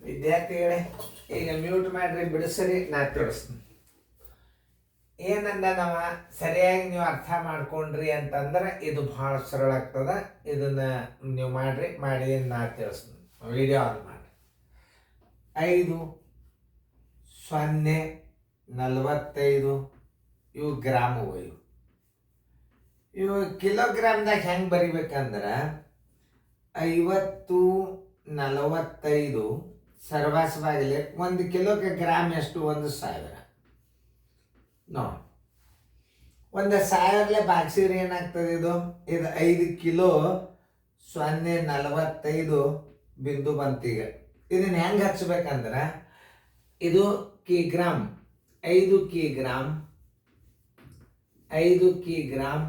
ವಿದ್ಯಾರ್ಥಿಗಳೇ, ಈಗ ಮ್ಯೂಟ್ ಮಾಡ್ರಿ, ಬಿಡಿಸ್ರಿ, ನಾ ತಿಳಿಸ್ತೀನಿ. ಏನಂದ ನಾವು ಸರಿಯಾಗಿ ನೀವು ಅರ್ಥ ಮಾಡ್ಕೊಂಡ್ರಿ ಅಂತಂದ್ರೆ ಇದು ಭಾಳ ಸರಳ ಆಗ್ತದೆ. ಇದನ್ನ ನೀವು ಮಾಡಿ ನಾ ತಿಳಿಸ್ತೀನಿ. ವಿಡಿಯೋ ಆನ್ ಮಾಡಿ. 5, 0, 45 ಇವು ಗ್ರಾಮ್ ಇವು ಕಿಲೋಗ್ರಾಮ್ದಾಗ ಹೆಂಗೆ ಬರಿಬೇಕಂದ್ರೆ 50, 45 ಸರ್ವಾಸವಾಗಲಿ. 1 ಕಿಲೋಗೆ ಗ್ರಾಮ್ ಎಷ್ಟು? 1000 ನೋಡಿ. 1000 ಬಾಗಿಸಿದ್ರೆ ಏನಾಗ್ತದೆ? ಇದು 5 ಕಿಲೋ 0.45 ಬಿಂದು ಬಂತೀಗ. ಇದನ್ನ ಹೆಂಗೆ ಹಚ್ಬೇಕಂದ್ರೆ ಇದು ಕಿಗ್ರಾಮ್, 5 ಕಿಗ್ರಾಮ್, 5 ಕಿಗ್ರಾಮ್.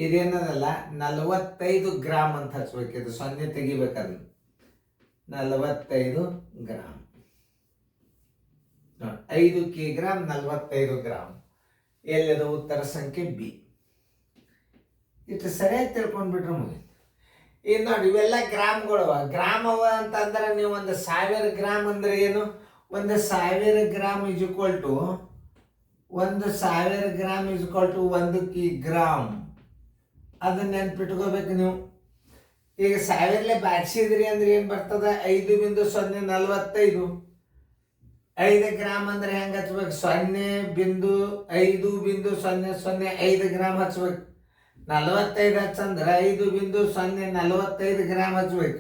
ಇದೇನದಲ್ಲ 45 ಗ್ರಾಮ್ ಅಂತ ಹಚ್ಬೇಕು. ಇದು 0 ತೆಗಿಬೇಕಂದ್ರೆ 45 ಗ್ರಾಮ್. 5 ಕಿಗ್ರಾಮ್ 45 ಗ್ರಾಮ್. ಎಲ್ಲದ ಉತ್ತರ ಸಂಖ್ಯೆ ಬಿ. ಇಷ್ಟು ಸರಿಯಾಗಿ ತಿಳ್ಕೊಂಡ್ಬಿಟ್ರೆ ಮುಗಿತು. ಈಗ ನೋಡಿ, ಇವೆಲ್ಲ ಗ್ರಾಮ್ಗಳವ. ಗ್ರಾಮ್ ಅವ ಅಂತಂದ್ರೆ ನೀವು 1000 ಗ್ರಾಮ್ ಅಂದ್ರೆ ಏನು? 1000 gram is equal to 1000 gram is equal to 1 kilogram. ಅದನ್ನ ನೆನ್ಪಿಟ್ಕೋಬೇಕು ನೀವು. ಈಗ 1000 ಬಾಗಿಸಿದ್ರಿ ಅಂದ್ರೆ ಏನು ಬರ್ತದೆ? 5.045. 5 ಗ್ರಾಮ್ ಅಂದ್ರೆ ಹೆಂಗೆ ಹಚ್ಬೇಕು? 0.500 ಗ್ರಾಮ್ ಹಚ್ಬೇಕು. 45 ಹಚ್ಚಂದ್ರೆ 5.045 ಗ್ರಾಮ್ ಹಚ್ಬೇಕು.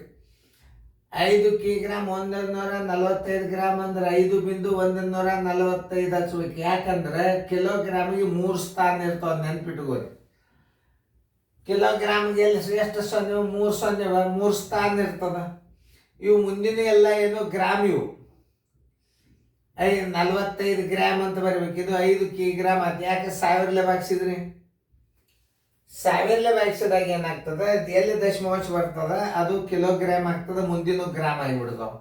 5 ಕಿಗ್ರಾಮ್ 145 ಗ್ರಾಮ್ ಅಂದ್ರೆ 5.145 ಹಚ್ಬೇಕು. ಯಾಕಂದ್ರೆ ಕಿಲೋಗ್ರಾಮಿಗೆ 3 ಸ್ಥಾನ ಇರ್ತಾವ, ನೆನ್ಪಿಟ್ಕೋರಿ. ಕಿಲೋಗ್ರಾಮ್ಗೆ ಎಷ್ಟು 0? 3 ಸ್ಥಾನ ಇರ್ತದ. ಇವು ಮುಂದಿನ ಎಲ್ಲ ಏನು ಗ್ರಾಮ್. ಇವು 45 ಗ್ರಾಮ್ ಅಂತ ಬರ್ಬೇಕು. ಇದು 5 ಕಿಗ್ರಾಮ್ ಅದು. ಯಾಕೆ 1000 ಬಾಗಿಸಿದ್ರಿ? 1000 ಬಾಗಿಸಿದಾಗ ಏನಾಗ್ತದೆ? ಅದು ಎಲ್ಲಿ ದಶಮಾಂಶ ಬರ್ತದೆ ಅದು ಕಿಲೋಗ್ರಾಮ್ ಆಗ್ತದೆ, ಮುಂದಿನ ಗ್ರಾಮ್ ಆಗಿಬಿಡ್ತಾವ.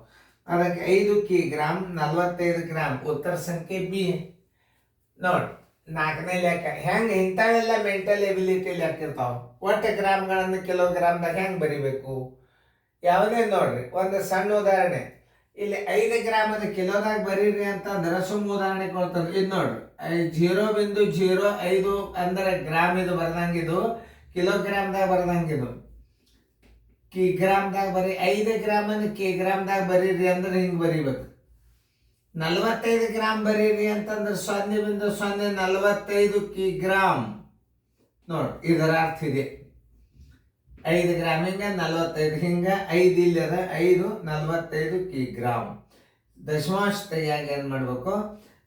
ಅದಕ್ಕೆ 5 ಕಿಗ್ರಾಮ್ 45 ಗ್ರಾಮ್. ಉತ್ತರ ಸಂಖ್ಯೆ ಬಿ. ನೋಡಿ, 4ನೇ ಲೆಕ್ಕ. ಹೆಂಗೆ ಇಂಥವೆಲ್ಲ ಮೆಂಟಲ್ ಎಬಿಲಿಟಿ ಲೆಕ್ಕ ಇರ್ತಾವ. ಒಟ್ಟು ಗ್ರಾಮ್ಗಳನ್ನು ಕಿಲೋಗ್ರಾಮ್ದಾಗ ಹೆಂಗೆ ಬರಿಬೇಕು? ಯಾವುದೇ ನೋಡ್ರಿ, ಒಂದು ಸಣ್ಣ ಉದಾಹರಣೆ. ಇಲ್ಲಿ 5 ಗ್ರಾಮ್ ಅದು ಕಿಲೋದಾಗ ಬರೀರಿ ಅಂತಂದ್ರೆ ಸುಮ್ಮ ಉದಾಹರಣೆ ಕೊಡ್ತಾರೆ. ಇದು ನೋಡ್ರಿ, 0.05 ಅಂದ್ರೆ ಗ್ರಾಮ್ ಇದು ಬರ್ದಂಗಿದು, ಕಿಲೋಗ್ರಾಮ್ದಾಗ ಬರ್ದಂಗಿದು ಕಿಗ್ರಾಮ್ದಾಗ ಬರೀ. 5 ಗ್ರಾಮ್ ಅಂದ್ರೆ ಕಿಗ್ರಾಮ್ದಾಗ ಬರೀರಿ ಅಂದ್ರೆ ಹಿಂಗೆ ಬರೀಬೇಕು. 45 ಗ್ರಾಮ್ ಬರೀರಿ ಅಂತಂದ್ರೆ 0.045 ಕಿಗ್ರಾಮ್. ನೋಡಿ, ಇದರ ಅರ್ಥ ಇದೆ. 5 ಗ್ರಾಮ್ ಹಿಂಗ, 45 ಹಿಂಗ, 5 ಇಲ್ಲದ 5 45 ಕಿಗ್ರಾಮ್. ದಶಮಾಂಶ ತೆಗಿಯಾಗ ಏನು ಮಾಡಬೇಕು?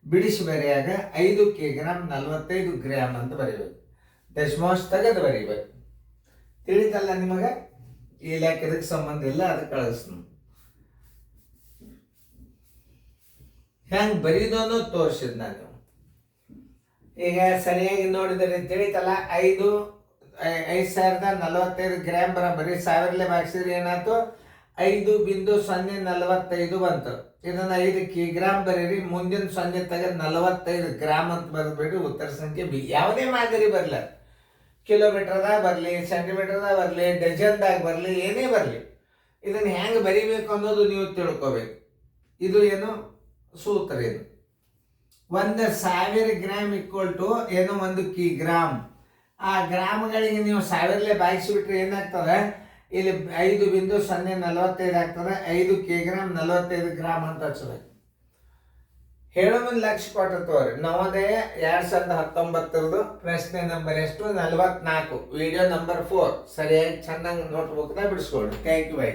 ಬಿಡಿಸಿ ಬರೆಯಾಗ 5 ಕಿಗ್ರಾಮ್ 45 ಗ್ರಾಮ್ ಅಂತ ಬರೀಬೇಕು. ದಶಮಾಂಶ ತೆಗೆದು ಬರೀಬೇಕು. ತಿಳಿತಲ್ಲ ನಿಮಗೆ? ಈ ಲೆಕ್ಕ ಇದಕ್ಕೆ ಸಂಬಂಧ ಇಲ್ಲ, ಅದಕ್ಕೆ ಕಳಿಸ್ತೀನಿ. ಹೆಂಗೆ ಬರೀದೋನು ತೋರಿಸಿದ್ ನಾನು. ಈಗ ಸರಿಯಾಗಿ ನೋಡಿದರೆ ತಿಳಿತಲ್ಲ. 5045 ಗ್ರಾಮ್ ಬರೀ 1000 ಬಾಗಿಸಿದ್ರೆ ಏನಾಯ್ತು? 5.045 ಬಂತು. ಇದನ್ನ 5 ಕಿಗ್ರಾಮ್ ಬರೀರಿ, ಮುಂದಿನ 0 ತೆಗೆದು 45 ಗ್ರಾಮ್ ಅಂತ ಬರೆದ್ಬಿಟ್ಟು ಉತ್ತರ ಸಂಖ್ಯೆ ಬಿ. ಯಾವುದೇ ಮಾದರಿ ಬರಲ್ಲ, ಕಿಲೋಮೀಟರ್ದಾಗ ಬರಲಿ, ಸೆಂಟಿಮೀಟರ್ದಾಗ ಬರಲಿ, ಡಜನ್ದಾಗ ಬರಲಿ, ಏನೇ ಬರಲಿ, ಇದನ್ನ ಹೆಂಗೆ ಬರೀಬೇಕು ಅನ್ನೋದು ನೀವು ತಿಳ್ಕೋಬೇಕು. ಇದು ಏನು ಸೂತ್ರ? ಇದು 1000 ಗ್ರಾಮ್ ಈಕ್ವಲ್ ಟು ಏನು? 1 ಕಿಗ್ರಾಮ್. ಆ ಗ್ರಾಮ್ಗಳಿಗೆ ನೀವು 1000 ಬಾಗಿಸಿಬಿಟ್ರೆ ಏನಾಗ್ತದೆ? ಇಲ್ಲಿ 5.045 ಆಗ್ತದೆ. 5 ಕಿಗ್ರಾಮ್ 45 ಗ್ರಾಮ್ ಅಂತ ಹಚ್ಚಬೇಕು. ಹೇಳೋ ಮುಂದೆ ಲಕ್ಷ ಕೊಟ್ಟಿರ್ತವ್ರಿ. ನವೋದಯ 2019 ಪ್ರಶ್ನೆ ನಂಬರ್ ಎಷ್ಟು? 44. ವಿಡಿಯೋ ನಂಬರ್ 4 ಸರಿಯಾಗಿ ಚೆನ್ನಾಗಿ ನೋಟ್ಬುಕ್ದಾಗ ಬಿಡಿಸ್ಕೊಳ್ರಿ. Thank you. ಬೈ.